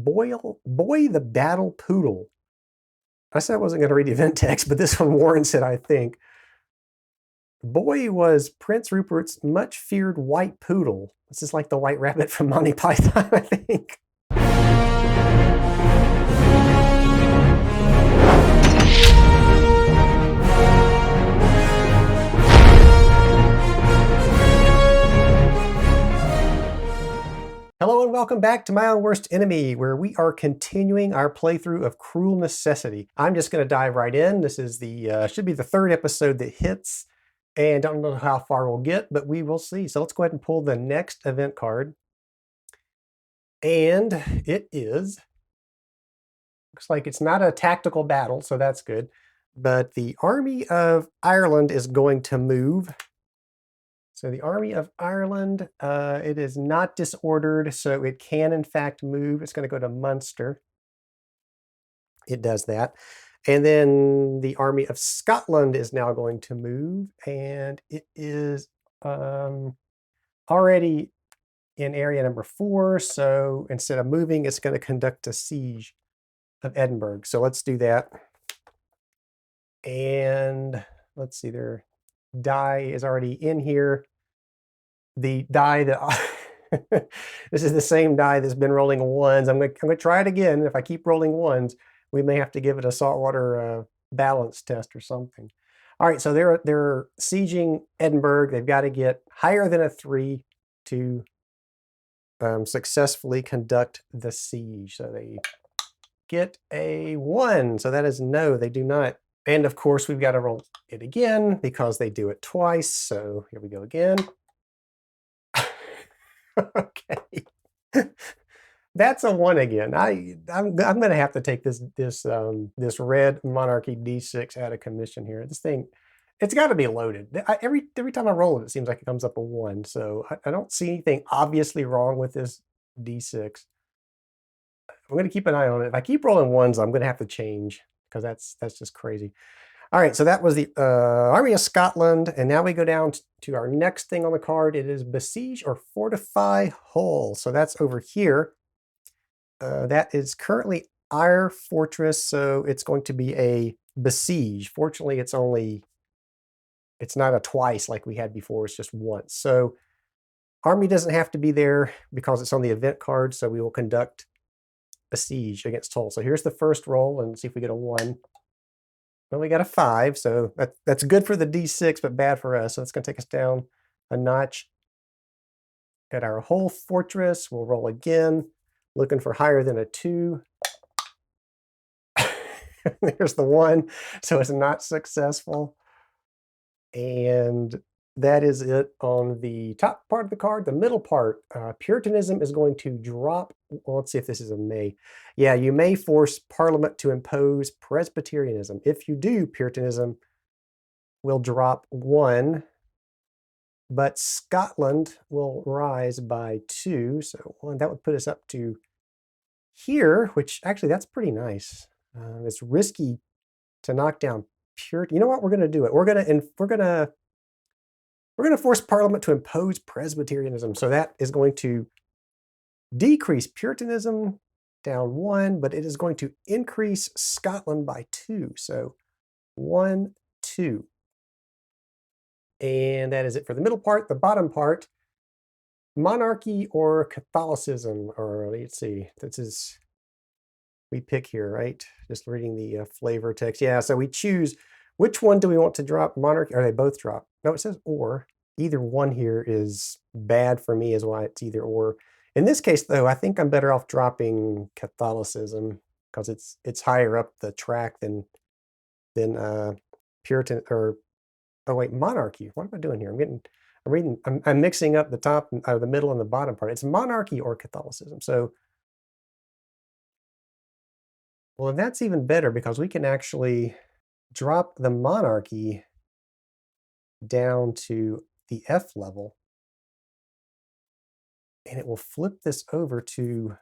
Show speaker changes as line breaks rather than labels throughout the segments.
Boy the Battle Poodle. I said I wasn't going to read the event text, but this one warrants it, I think. Boy was Prince Rupert's much feared white poodle. This is like the white rabbit from Monty Python, I think. Hello and welcome back to My Own Worst Enemy, where we are continuing our playthrough of Cruel Necessity. I'm just going to dive right in. This is the should be the third episode that hits, and don't know how far we'll get, but we will see. So let's go ahead and pull the next event card, and it is, looks like it's not a tactical battle, so that's good. But the Army of Ireland is going to move. So the Army of Ireland, it is not disordered, so it can in fact move. It's going to go to Munster. It does that. And then the Army of Scotland is now going to move, and it is already in area number 4. So instead of moving, it's going to conduct a siege of Edinburgh. So let's do that. And let's see, their die is already in here. The die that this is the same die that's been rolling ones. I'm gonna try it again. If I keep rolling ones, we may have to give it a saltwater balance test or something. All right, so they're sieging Edinburgh. They've got to get higher than a 3 to successfully conduct the siege. So they get a 1. So that is no, they do not. And of course, we've got to roll it again because they do it twice. So here we go again. Okay. That's a 1 again. I'm going to have to take this red monarchy D6 out of commission here. This thing, it's got to be loaded. Every time I roll it, it seems like it comes up a 1. So I don't see anything obviously wrong with this D6. I'm going to keep an eye on it. If I keep rolling 1s, I'm going to have to change because that's just crazy. All right, so that was the Army of Scotland, and now we go down to our next thing on the card. It is Besiege or Fortify Hull. So that's over here. That is currently our fortress, so it's going to be a Besiege. Fortunately, it's not a twice like we had before, it's just once. So Army doesn't have to be there because it's on the event card, so we will conduct a siege against Hull. So here's the first roll, and see if we get a 1. Well, we got a 5, so that's good for the D6, but bad for us. So it's going to take us down a notch at our whole fortress. We'll roll again, looking for higher than a 2. There's the 1, so it's not successful. And that is it on the top part of the card. The middle part, Puritanism is going to drop. Well, let's see if this is a may. Yeah, you may force Parliament to impose Presbyterianism. If you do, Puritanism will drop 1, but Scotland will rise by 2. So 1, that would put us up to here, which actually that's pretty nice. It's risky to knock down Puritan. You know what? We're going to do it. We're going to force Parliament to impose Presbyterianism. So that is going to decrease Puritanism down 1, but it is going to increase Scotland by 2. So 1, 2. And that is it for the middle part. The bottom part, monarchy or Catholicism, or let's see, we pick here, right? Just reading the flavor text. Yeah, so we choose which one do we want to drop, monarchy, or they both drop? No, it says or. Either one here is bad for me is why it's either or. In this case, though, I think I'm better off dropping Catholicism because it's higher up the track than Puritan or, oh wait, monarchy. What am I doing here? I'm mixing up the top, the middle, and the bottom part. It's monarchy or Catholicism. So, well, that's even better because we can actually drop the monarchy down to the F level, and it will flip this over to,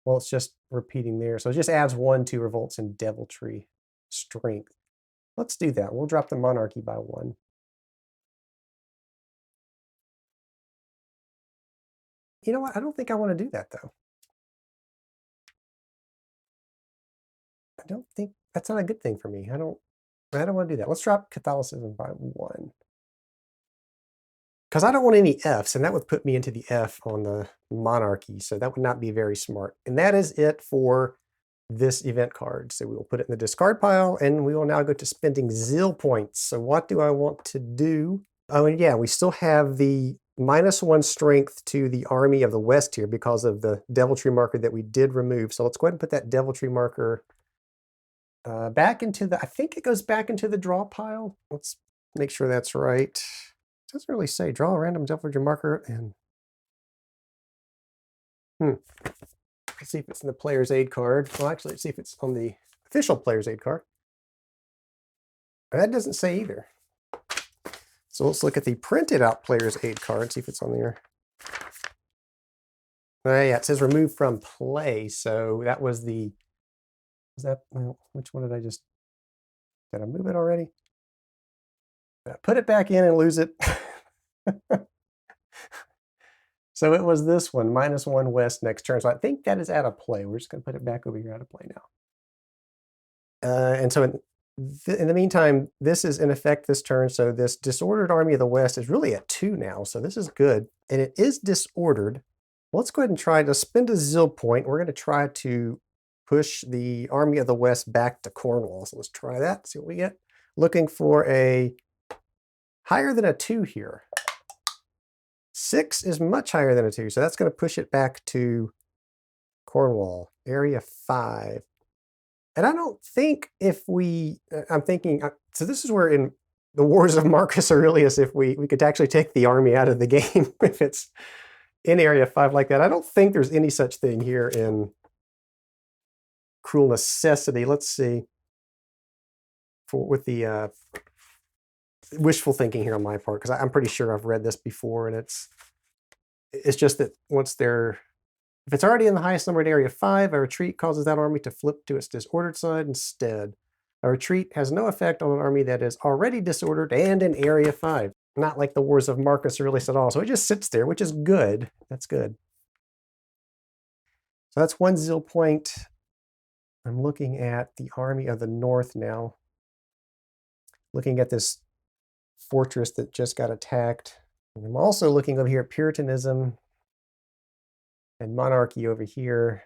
well, it's just repeating there. So it just adds 1 to revolts and deviltry strength. Let's do that. We'll drop the monarchy by 1. You know what? I don't think I want to do that, though. don't think that's not a good thing for me. I don't want to do that. Let's drop Catholicism by 1. Because I don't want any Fs, and that would put me into the F on the monarchy, so that would not be very smart. And that is it for this event card. So we will put it in the discard pile, and we will now go to spending Zeal points. So what do I want to do? Oh, and yeah, we still have the -1 strength to the army of the West here because of the deviltry marker that we did remove. So let's go ahead and put that deviltry marker back into the, I think it goes back into the draw pile. Let's make sure that's right. It doesn't really say draw a random deviltry marker and let's see if it's in the player's aid card. Well, actually, let's see if it's on the official player's aid card. That doesn't say either. So let's look at the printed out player's aid card, see if it's on there. Yeah, it says remove from play. So that was the, is that, well, which one did I move it already? Put it back in and lose it. So it was this one, -1 West next turn. So I think that is out of play. We're just going to put it back over here out of play now. And so in the meantime, this is in effect this turn. So this disordered army of the West is really at 2 now. So this is good. And it is disordered. Let's go ahead and try to spend a Zeal point. We're going to try to push the army of the West back to Cornwall. So let's try that, see what we get. Looking for a higher than a 2 here. 6 is much higher than a 2, so that's going to push it back to Cornwall, area 5. And I don't think if we, I'm thinking, so this is where in the Wars of Marcus Aurelius, if we could actually take the army out of the game if it's in area 5 like that. I don't think there's any such thing here in Cruel Necessity. Let's see. With the wishful thinking here on my part, because I'm pretty sure I've read this before, and it's just that once they're, if it's already in the highest numbered area 5, a retreat causes that army to flip to its disordered side instead. A retreat has no effect on an army that is already disordered and in area 5. Not like the Wars of Marcus Aurelius at all. So it just sits there, which is good. That's good. So that's 1 Zeal point. I'm looking at the army of the North now. Looking at this fortress that just got attacked. And I'm also looking over here at Puritanism and monarchy over here.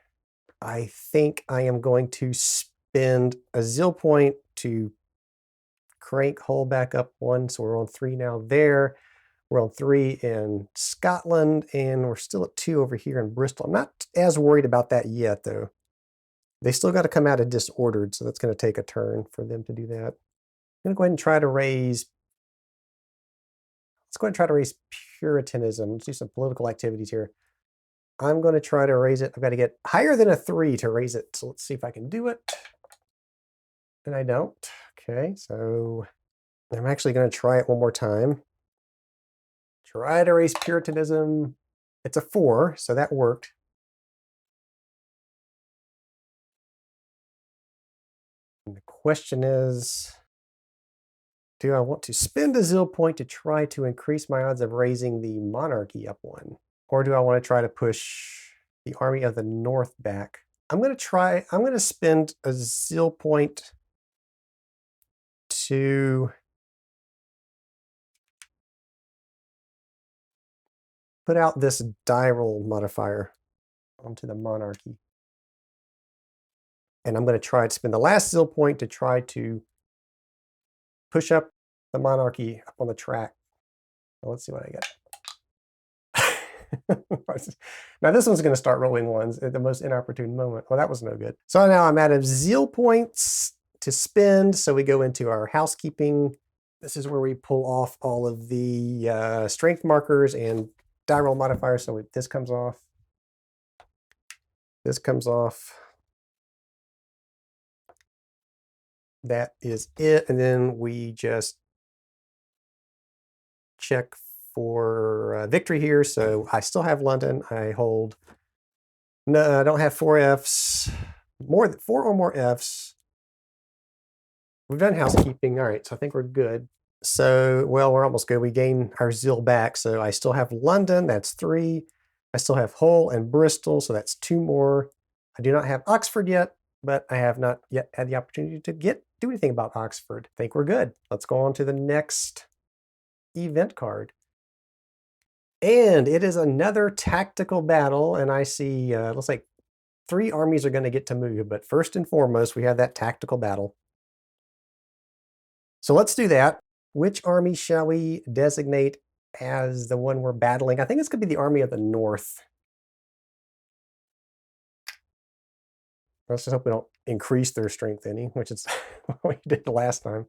I think I am going to spend a Zeal point to crank Hull back up 1. So we're on 3 now there. We're on 3 in Scotland, and we're still at 2 over here in Bristol. I'm not as worried about that yet, though. They still got to come out of disordered, so that's going to take a turn for them to do that. I'm going to go ahead and try to raise, let's go ahead and try to raise Puritanism. Let's do some political activities here. I'm going to try to raise it. I've got to get higher than a 3 to raise it. So let's see if I can do it. And I don't. Okay, so I'm actually going to try it one more time. Try to raise Puritanism. It's a 4, so that worked. And the question is, do I want to spend a Zeal point to try to increase my odds of raising the monarchy up 1? Or do I want to try to push the army of the North back? I'm going to spend a Zeal point to put out this die roll modifier onto the monarchy. And I'm going to try to spend the last Zeal point to try to push up the monarchy up on the track. So let's see what I get. Now this one's going to start rolling 1s at the most inopportune moment. Well, that was no good. So now I'm out of Zeal points to spend. So we go into our housekeeping. This is where we pull off all of the strength markers and die roll modifiers. So this comes off. This comes off. That is it. And then we just check for victory here. So I still have London. I hold. No, I don't have 4 Fs. More than 4 or more Fs. We've done housekeeping. All right, so I think we're good. So, well, we're almost good. We gain our Zeal back. So I still have London. That's 3. I still have Hull and Bristol. So that's 2 more. I do not have Oxford yet. but I have not yet had the opportunity to do anything about Oxford. I think we're good. Let's go on to the next event card. And it is another tactical battle, and I see, looks like 3 armies are going to get to move, but first and foremost, we have that tactical battle. So let's do that. Which army shall we designate as the one we're battling? I think it's going to be the Army of the North. Let's just hope we don't increase their strength any, which is what we did last time.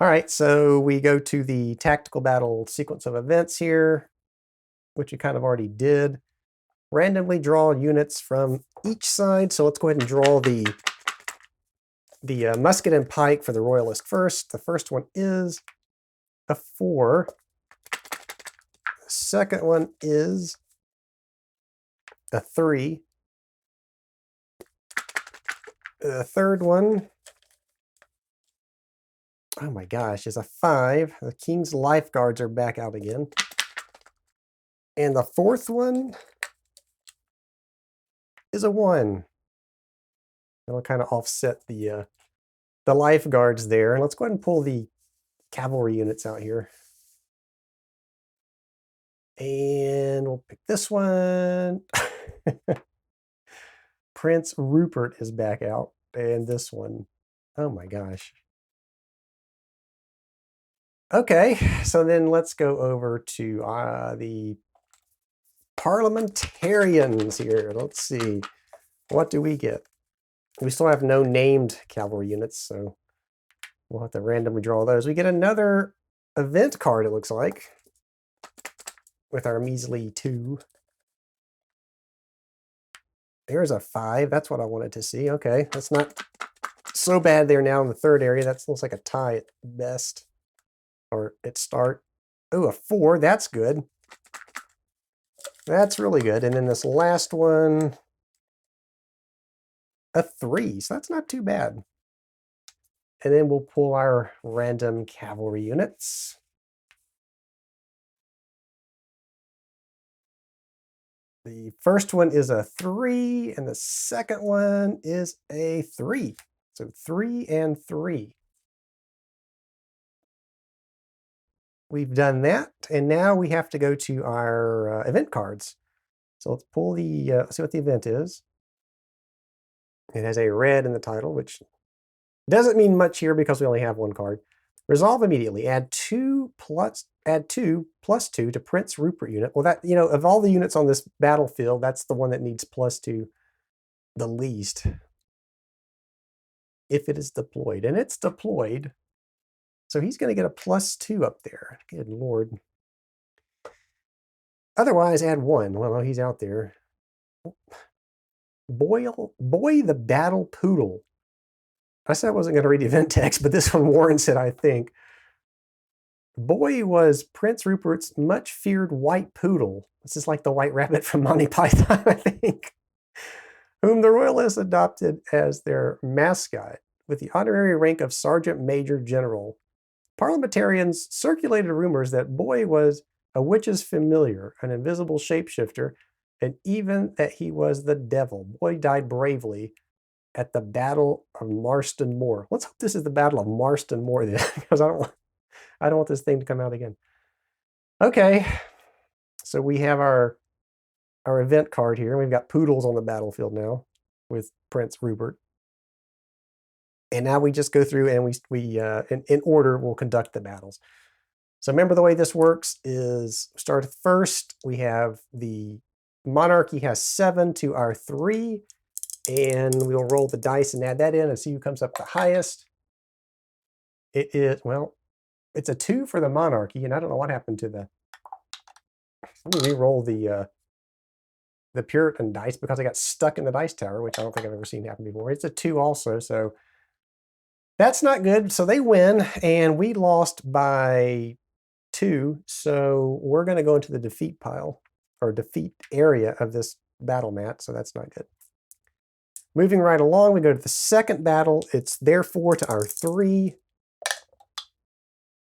All right, so we go to the tactical battle sequence of events here, which you kind of already did. Randomly draw units from each side. So let's go ahead and draw the musket and pike for the royalist first. The first one is a 4. The second one is a 3. The third one, oh my gosh, is a 5. The King's Lifeguards are back out again. And the fourth one is a 1. It'll kind of offset the lifeguards there. And let's go ahead and pull the cavalry units out here. And we'll pick this one. Prince Rupert is back out. And this one. Oh my gosh. Okay, so then let's go over to the parliamentarians here. Let's see. What do we get? We still have no named cavalry units, so we'll have to randomly draw those. We get another event card, it looks like, with our measly 2. There's a 5. That's what I wanted to see. Okay, that's not so bad there now in the third area. That looks like a tie at best, or at start. Oh, a 4. That's good. That's really good. And then this last one, a 3. So that's not too bad. And then we'll pull our random cavalry units. The first one is a 3, and the second one is a 3. So 3 and 3. We've done that, and now we have to go to our event cards. So let's pull the, let's see what the event is. It has a red in the title, which doesn't mean much here because we only have 1 card. Resolve immediately. Add 2 plus 2 to Prince Rupert unit. Well, that, of all the units on this battlefield, that's the one that needs +2 the least. If it is deployed, and it's deployed, so he's going to get a +2 up there. Good Lord. Otherwise, add 1. Well, he's out there. Boy the Battle Poodle. I said I wasn't going to read the event text, but this one warrants it, I think. Boy was Prince Rupert's much feared white poodle. This is like the white rabbit from Monty Python, I think. Whom the royalists adopted as their mascot with the honorary rank of Sergeant Major General. Parliamentarians circulated rumors that Boy was a witch's familiar, an invisible shapeshifter, and even that he was the devil. Boy died bravely at the Battle of Marston Moor. Let's hope this is the Battle of Marston Moor then, because I don't want this thing to come out again. Okay, so we have our event card here. We've got poodles on the battlefield now with Prince Rupert. And now we just go through and we in order, we'll conduct the battles. So remember the way this works is start first. We have the monarchy has 7 to our 3. And we'll roll the dice and add that in and see who comes up the highest. It is, well, it's a 2 for the monarchy, and I don't know what happened to the... Let me re-roll the Puritan dice because I got stuck in the dice tower, which I don't think I've ever seen happen before. It's a 2 also, so that's not good. So they win, and we lost by 2, so we're going to go into the defeat pile, or defeat area of this battle mat, so that's not good. Moving right along, we go to the second battle. It's therefore to our 3.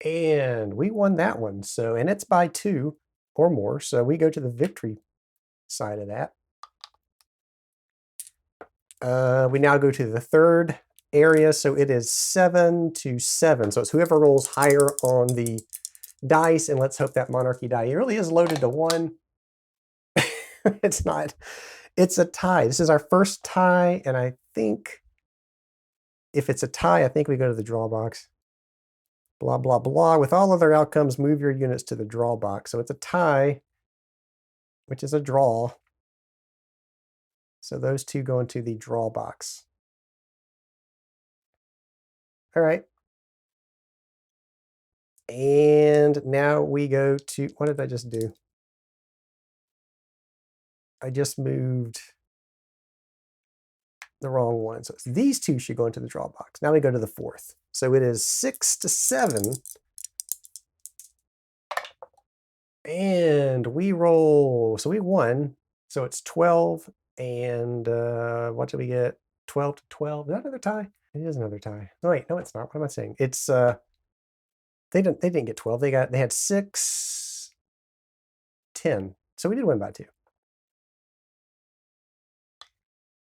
And we won that one. So, and it's by 2 or more. So we go to the victory side of that. We now go to the third area, so it is 7 to 7. So it's whoever rolls higher on the dice, and let's hope that monarchy die really is loaded to 1. It's not. It's a tie. This is our first tie, and I think if it's a tie, I think we go to the draw box. Blah, blah, blah. With all other outcomes, move your units to the draw box. So it's a tie, which is a draw. So those two go into the draw box. All right. And now we go to, what did I just do? I just moved the wrong one. So these two should go into the draw box. Now we go to the fourth. So it is 6 to 7. And we roll, so we won. So it's 12, and what did we get? 12 to 12. Is that another tie? It is another tie. Oh, wait, no, it's not. What am I saying? It's they didn't get 12. They had 6, 10. So we did win by 2.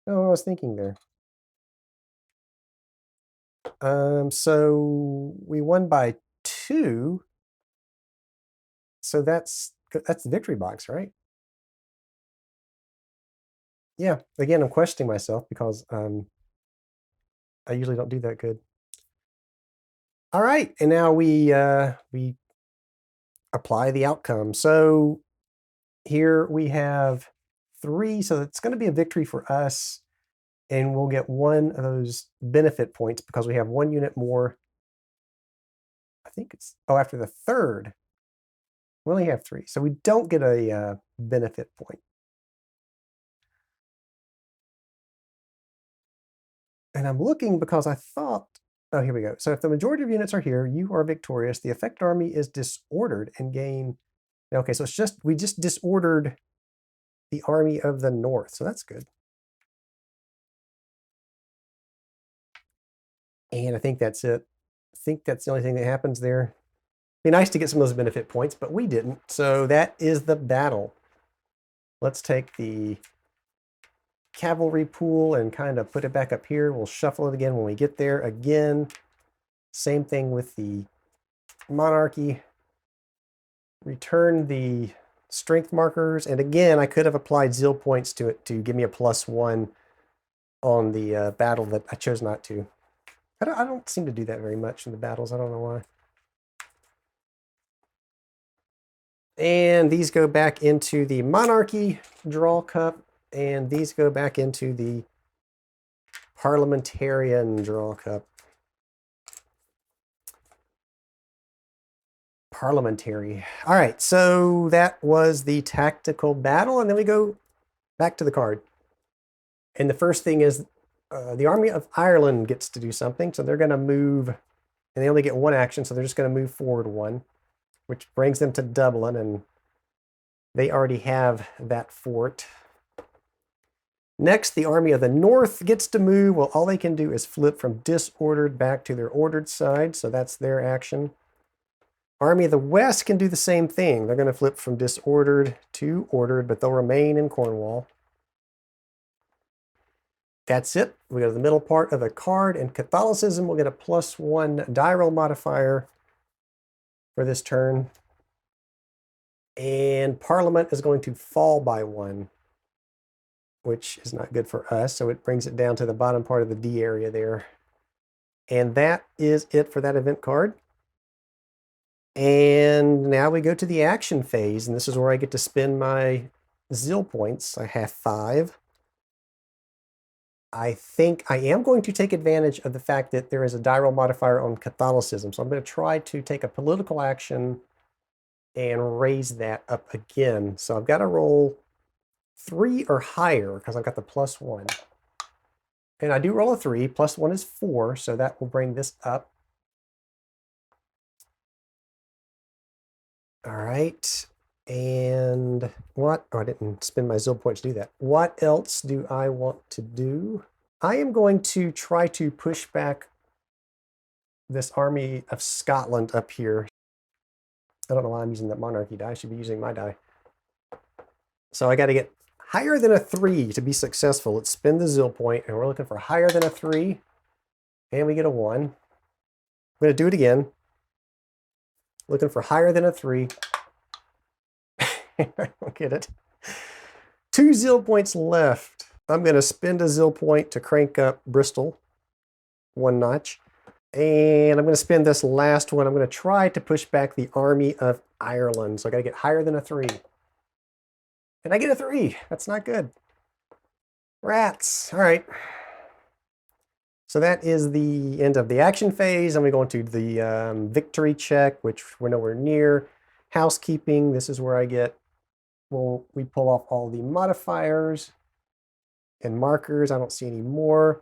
Oh, I was thinking there. So we won by 2. So that's the victory box, right? Yeah. Again, I'm questioning myself because I usually don't do that good. All right, and now we apply the outcome. So here we have 3, so it's going to be a victory for us, and we'll get 1 of those benefit points because we have 1 unit more. I think it's, oh, after the third, we only have 3, so we don't get a benefit point. And I'm looking because I thought, oh, here we go. So if the majority of units are here, you are victorious. The effect army is disordered and gain. Okay, so we just disordered the army of the north, so that's good. And I think that's it. I think that's the only thing that happens there. Be nice to get some of those benefit points, but we didn't. So that is the battle. Let's take the cavalry pool and kind of put it back up here. We'll shuffle it again when we get there. Again, same thing with the monarchy. Return the strength markers. And again, I could have applied zeal points to it to give me a +1 on the battle, that I chose not to. I don't seem to do that very much in the battles. I don't know why. And these go back into the monarchy draw cup, and these go back into the parliamentarian draw cup. Parliamentary. All right, so that was the tactical battle, and then we go back to the card. And the first thing is the Army of Ireland gets to do something, so they're going to move, and they only get 1 action, so they're just going to move forward 1, which brings them to Dublin, and they already have that fort. Next, the Army of the North gets to move. Well, all they can do is flip from disordered back to their ordered side, so that's their action. Army of the West can do the same thing. They're going to flip from disordered to ordered, but they'll remain in Cornwall. That's it. We go to the middle part of the card, and Catholicism will get a +1 die roll modifier for this turn. And Parliament is going to fall by 1, which is not good for us, so it brings it down to the bottom part of the D area there. And that is it for that event card. And now we go to the action phase, and this is where I get to spend my zeal points. I have 5. I think I am going to take advantage of the fact that there is a die roll modifier on Catholicism, so I'm going to try to take a political action and raise that up again. So I've got to roll 3 or higher because I've got the +1. And I do roll a 3. +1 is 4, so that will bring this up. All right. And what? Oh, I didn't spend my zeal points to do that. What else do I want to do? I am going to try to push back this Army of Scotland up here. I don't know why I'm using that monarchy die. I should be using my die. So I got to get higher than a 3 to be successful. Let's spin the Zeal point, and we're looking for higher than a 3, and we get a 1. I'm going to do it again. Looking for higher than a 3. I don't get it. 2 Zeal points left. I'm going to spend a Zeal point to crank up Bristol 1 notch. And I'm going to spend this last one. I'm going to try to push back the Army of Ireland. So I got to get higher than a 3. And I get a 3. That's not good. Rats. All right. So that is the end of the action phase. And we go into the victory check, which we're nowhere near. Housekeeping. This is where I get, well, we pull off all the modifiers and markers. I don't see any more.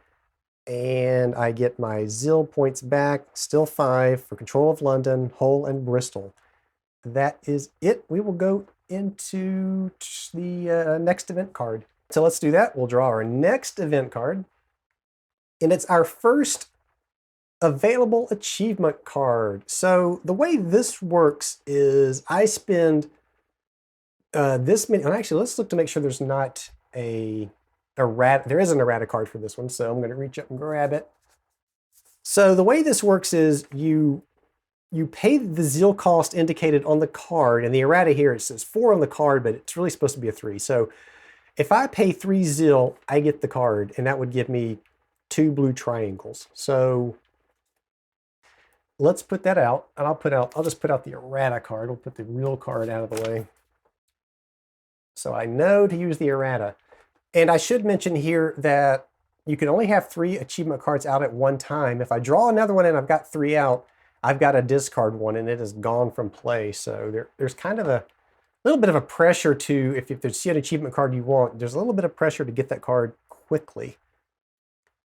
And I get my Zeal points back, still 5 for control of London, Hull, and Bristol. That is it. We will go into the next event card. So let's do that. We'll draw our next event card. And it's our first available achievement card. So the way this works is I spend this many, and actually let's look to make sure there's not there is an errata card for this one, so I'm going to reach up and grab it. So the way this works is you pay the Zeal cost indicated on the card, and the errata here, it says 4 on the card, but it's really supposed to be a 3. So if I pay 3 Zeal, I get the card, and that would give me 2 blue triangles. So let's put that out, and I'll just put out the errata card. We'll put the real card out of the way. So I know to use the errata. And I should mention here that you can only have 3 achievement cards out at one time. If I draw another one and I've got 3 out, I've got to discard one and it is gone from play. So there's kind of a little bit of a pressure to, if there's an achievement card you want, there's a little bit of pressure to get that card quickly.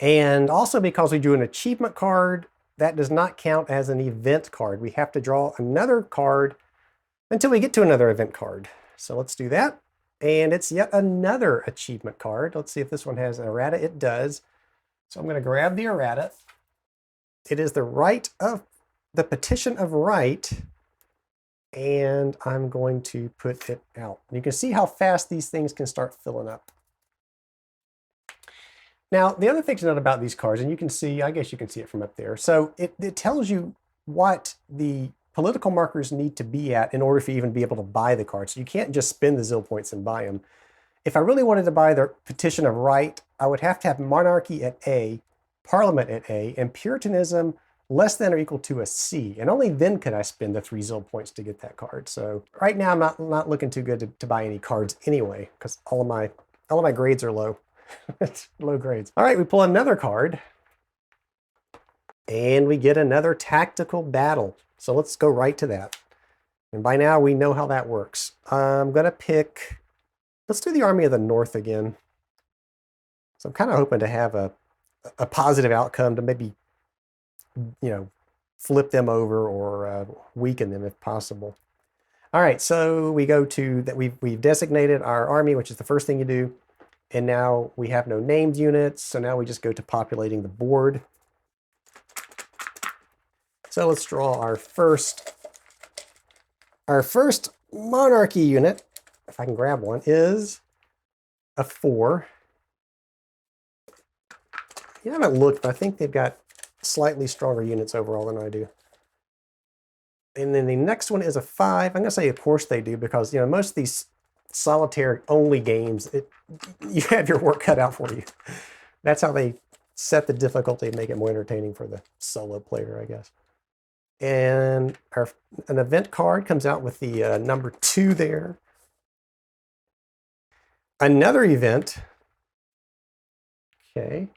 And also because we drew an achievement card, that does not count as an event card. We have to draw another card until we get to another event card. So let's do that. And it's yet another achievement card. Let's see if this one has an errata. It does. So I'm going to grab the errata. It is the petition of right. And I'm going to put it out. You can see how fast these things can start filling up. Now, the other thing to note about these cards, and you can see, I guess you can see it from up there. So it tells you what the political markers need to be at in order for you even be able to buy the cards. So you can't just spend the Zeal points and buy them. If I really wanted to buy the petition of right, I would have to have monarchy at A, parliament at A, and Puritanism less than or equal to a C. And only then could I spend the 3 Zeal points to get that card. So right now I'm not looking too good to buy any cards anyway, because all of my grades are low. It's low grades. All right, we pull another card. And we get another tactical battle. So let's go right to that. And by now we know how that works. I'm going to pick, let's do the Army of the North again. So I'm kind of hoping to have a positive outcome to maybe, flip them over or weaken them if possible. All right, so we go to that. We've designated our army, which is the first thing you do. And now we have no named units. So now we just go to populating the board. So let's draw our first monarchy unit, if I can grab one, is a 4. I haven't looked, but I think they've got slightly stronger units overall than I do. And then the next one is a 5. I'm going to say, of course they do, because most of these solitaire-only games, you have your work cut out for you. That's how they set the difficulty and make it more entertaining for the solo player, I guess. And an event card comes out with the number 2 there. Another event. Okay.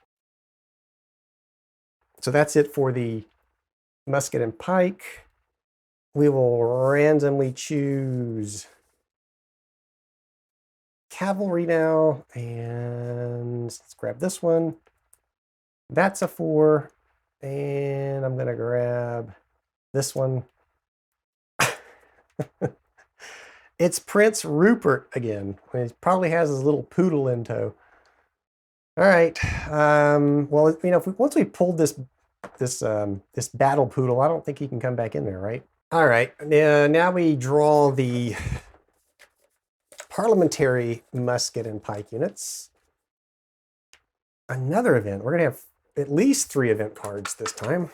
So that's it for the musket and pike. We will randomly choose cavalry now. And let's grab this one. That's a 4. And I'm going to grab this one. It's Prince Rupert again. He probably has his little poodle in tow. All right. Well, once we pulled this battle poodle, I don't think he can come back in there, right? All right. Now we draw the parliamentary musket and pike units. Another event. We're going to have at least 3 event cards this time.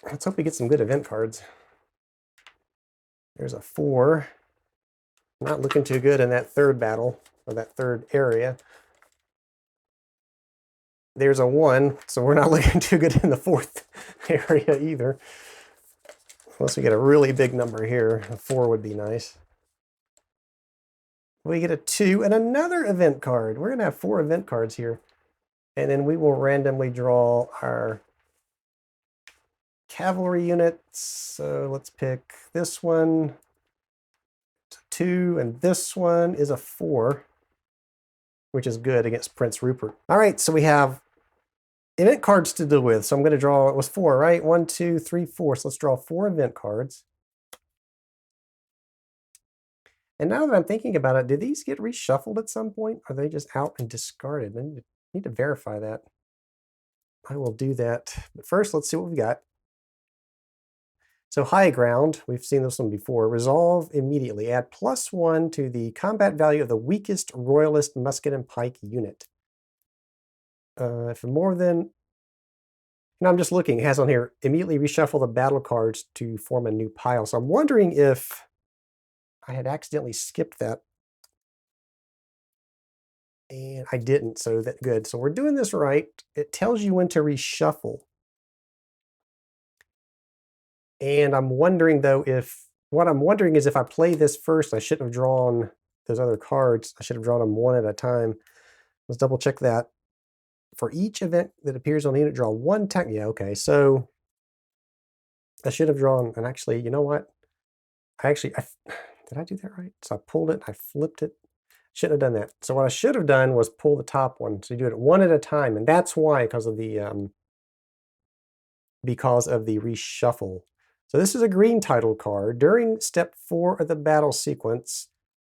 Let's hope we get some good event cards. There's a 4. Not looking too good in that 3rd battle, or that 3rd area. There's a 1, so we're not looking too good in the 4th area either. Unless we get a really big number here. A 4 would be nice. We get a 2 and another event card. We're going to have 4 event cards here. And then we will randomly draw our cavalry units. So let's pick this one. It's a 2, and this one is a 4, which is good against Prince Rupert. All right, so we have event cards to deal with. So I'm going to draw, it was 4, right? 1, 2, 3, 4. So let's draw 4 event cards. And now that I'm thinking about it, did these get reshuffled at some point? Or are they just out and discarded? I need to verify that. I will do that. But first, let's see what we got. So high ground, we've seen this one before. Resolve immediately. Add +1 to the combat value of the weakest royalist musket and pike unit. If more than... Now I'm just looking. It has on here, immediately reshuffle the battle cards to form a new pile. So I'm wondering if I had accidentally skipped that. And I didn't, so that's good. So we're doing this right. It tells you when to reshuffle. And I'm wondering, though, what I'm wondering is if I play this first, I shouldn't have drawn those other cards. I should have drawn them one at a time. Let's double check that. For each event that appears on the unit, draw 1 tech. Yeah, okay. So I should have drawn, and actually, you know what? Did I do that right? So I pulled it, I flipped it. Shouldn't have done that. So what I should have done was pull the top one. So you do it one at a time, and that's why, because of the reshuffle. So this is a green title card. During step 4 of the battle sequence,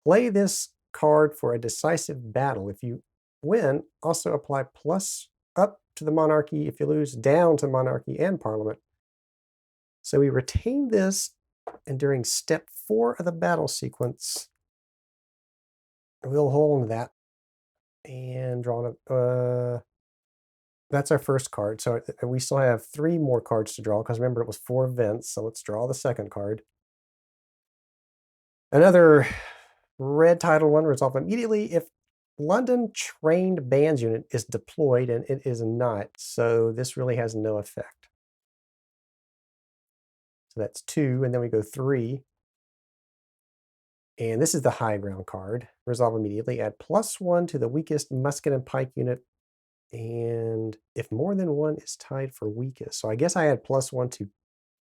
play this card for a decisive battle. If you win, also apply plus up to the monarchy. If you lose, down to monarchy and parliament. So we retain this, and during step 4 of the battle sequence, we'll hold that and draw that's our first card. So we still have 3 more cards to draw, because remember it was 4 events. So let's draw the second card. Another red title one, resolve immediately if London trained bands unit is deployed, and it is not. So this really has no effect. So that's 2, and then we go 3. And this is the high ground card. Resolve immediately. Add +1 to the weakest musket and pike unit. And if more than 1 is tied for weakest. So I guess I add +1 to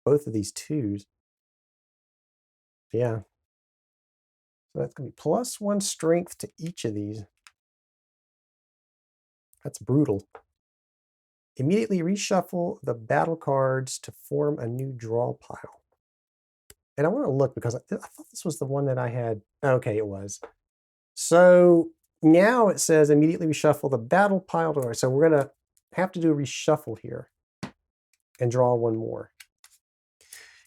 both of these 2s. Yeah. So that's going to be +1 strength to each of these. That's brutal. Immediately reshuffle the battle cards to form a new draw pile. And I want to look, because I thought this was the one that I had. Okay, it was. So now it says immediately reshuffle the battle pile to... So we're going to have to do a reshuffle here and draw 1 more.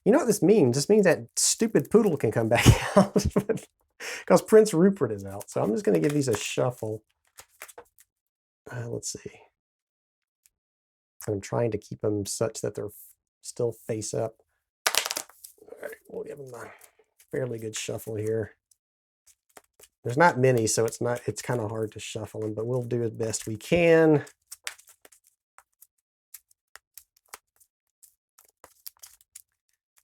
You know what this means? This means that stupid poodle can come back out, because Prince Rupert is out. So I'm just going to give these a shuffle. Let's see. I'm trying to keep them such that they're still face up. All right, we'll give them a fairly good shuffle here. There's not many, so it's kind of hard to shuffle them, but we'll do as best we can.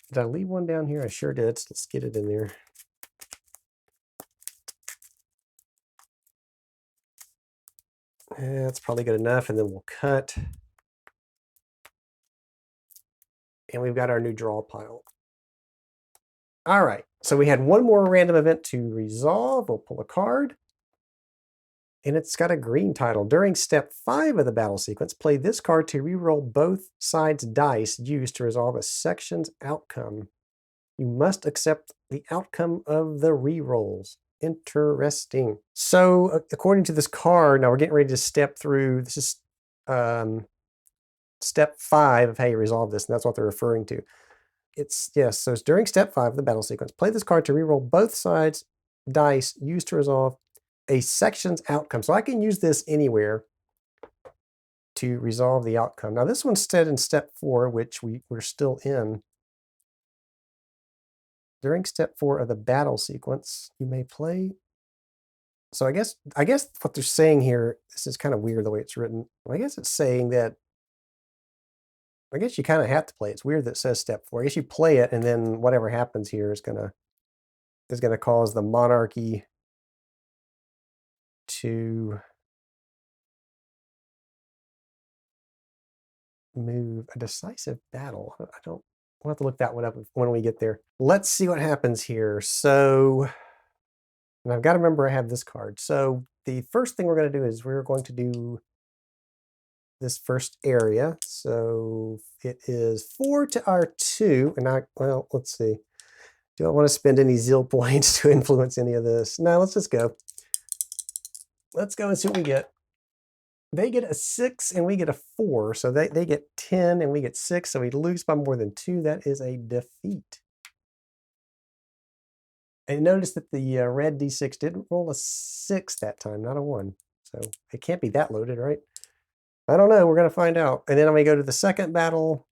Did I leave one down here? I sure did. So let's get it in there. That's probably good enough, and then we'll cut. And we've got our new draw pile. All right, so we had 1 more random event to resolve. We'll pull a card. And it's got a green title. During step 5 of the battle sequence, play this card to reroll both sides' dice used to resolve a section's outcome. You must accept the outcome of the rerolls. Interesting. So according to this card, now we're getting ready to step through. This is step 5 of how you resolve this, and that's what they're referring to. it's, yes, so it's during step 5 of the battle sequence. Play this card to reroll both sides dice used to resolve a section's outcome. So I can use this anywhere to resolve the outcome. Now this one's set in step 4, which we're still in. During step 4 of the battle sequence, you may play. So I guess what they're saying here, this is kind of weird the way it's written. I guess it's saying that, I guess you kind of have to play it. It's weird that it says step 4. I guess you play it, and then whatever happens here is gonna cause the monarchy to move. A decisive battle. I don't. We'll have to look that one up when we get there. Let's see what happens here. So, and I've got to remember I have this card. So the first thing we're going to do is we're going to do this first area. So it is 4 to our 2, and well, let's see. Do I want to spend any Zeal points to influence any of this? No, let's just go. Let's go and see what we get. They get a 6 and we get a 4. So they get 10 and we get 6. So we lose by more than 2. That is a defeat. And notice that the red D6 didn't roll a 6 that time, not a 1. So it can't be that loaded, right? I don't know. We're going to find out. And then I'm going to go to the second battle.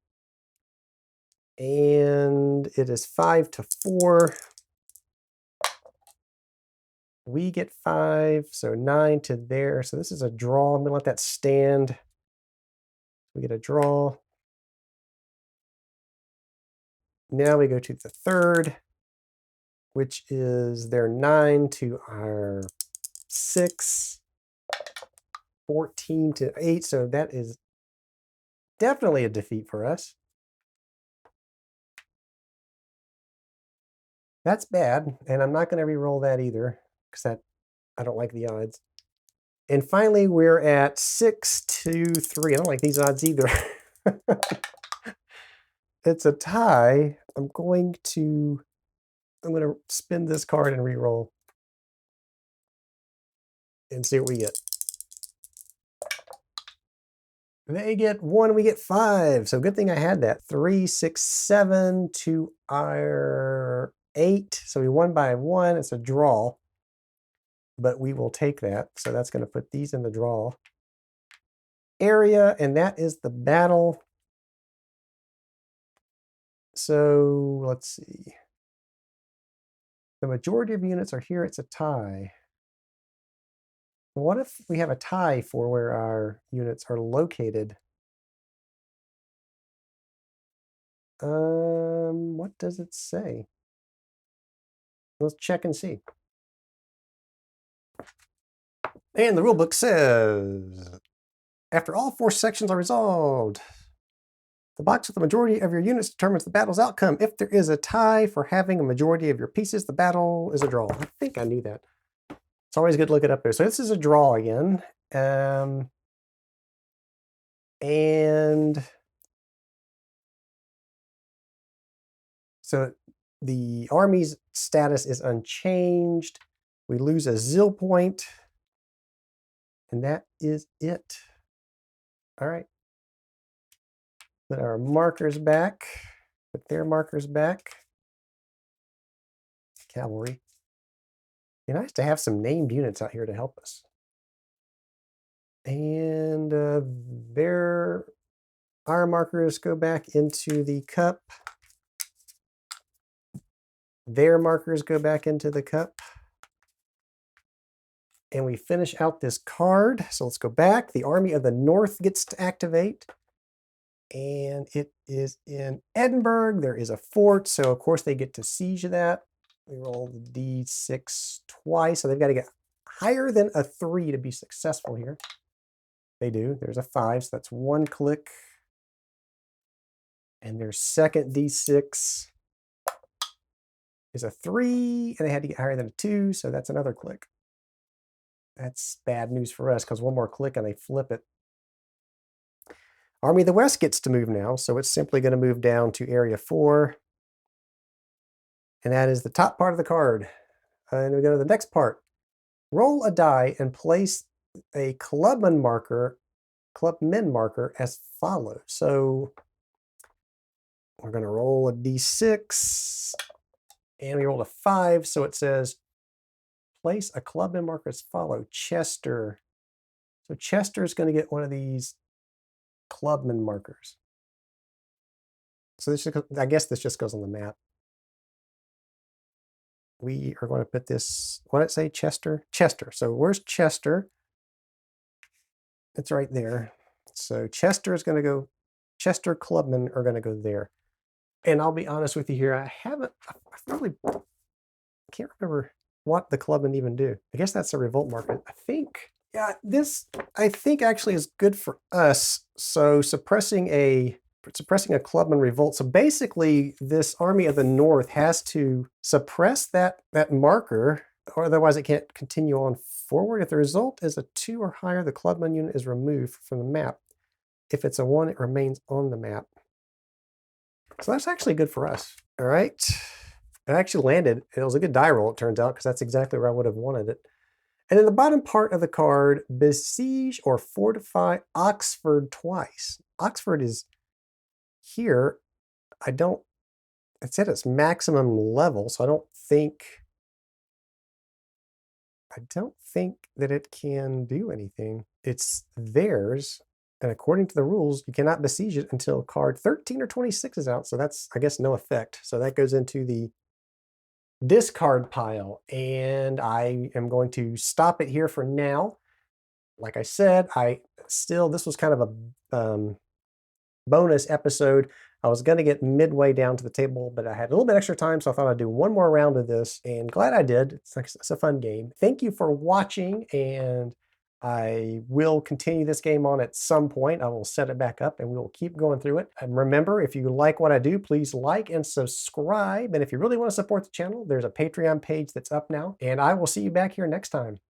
And it is 5 to 4. We get 5, so 9 to there. So this is a draw. I'm going to let that stand. We get a draw. Now we go to the third, which is their 9 to our 6. 14 to 8. So that is definitely a defeat for us. That's bad. And I'm not going to re-roll that either, because I don't like the odds. And finally, we're at 6 to 3. I don't like these odds either. It's a tie. I'm going to spin this card and re-roll and see what we get. They get 1, we get 5. So good thing I had that. 3, 6, 7 to our 8. So we won by 1. It's a draw, but we will take that. So that's going to put these in the draw area, and that is the battle. So let's see. The majority of units are here. It's a tie. What if we have a tie for where our units are located? What does it say? Let's check and see. And the rulebook says, after all 4 sections are resolved, the box with the majority of your units determines the battle's outcome. If there is a tie for having a majority of your pieces, the battle is a draw. I think I knew that. It's always good to look it up there. So this is a draw again. And so the army's status is unchanged. We lose a Zeal point. And that is it. All right. Put our markers back. Put their markers back. Cavalry. It'd be nice to have some named units out here to help us. And our markers go back into the cup. Their markers go back into the cup. And we finish out this card. So let's go back. The Army of the North gets to activate. And it is in Edinburgh. There is a fort. So, of course, they get to siege that. We roll the D6 twice. So they've got to get higher than a 3 to be successful here. They do. There's a 5. So that's 1 click. And their second D6 is a 3. And they had to get higher than a 2. So that's another click. That's bad news for us because 1 more click and they flip it. Army of the West gets to move now. So it's simply going to move down to Area 4. And that is the top part of the card. And we go to the next part. Roll a die and place a clubman marker as follows. So We're going to roll a d6, and we rolled a 5, so it says place a clubman marker as follow. Chester. So Chester is going to get one of these clubman markers. So this, I guess this just goes on the map. We are going to put this, what did it say, Chester? Chester. So where's Chester? It's right there. So Chester is going to go, Chester clubmen are going to go there. And I'll be honest with you here, I really can't remember what the clubmen even do. I guess that's a revolt marker. I think, yeah, this, I think actually is good for us. So suppressing a clubman revolt. So basically this army of the north has to suppress that marker, or otherwise it can't continue on forward. If the result is a 2 or higher, the clubman unit is removed from the map. If it's a 1, it remains on the map. So that's actually good for us. All right. It actually landed. It was a good die roll, it turns out, because that's exactly where I would have wanted it. And in the bottom part of the card, besiege or fortify Oxford twice. Oxford is here. It's at its maximum level, so I don't think that it can do anything. It's theirs, and according to the rules, you cannot besiege it until card 13 or 26 is out, so that's, I guess, no effect. So that goes into the discard pile, and I am going to stop it here for now. Like I said, this was kind of a bonus episode. I was going to get midway down to the table, but I had a little bit extra time, so I thought I'd do one more round of this, and glad I did. It's a fun game. Thank you for watching, and I will continue this game on at some point. I will set it back up, and we will keep going through it. And remember, if you like what I do, please like and subscribe. And if you really want to support the channel, there's a Patreon page that's up now, and I will see you back here next time.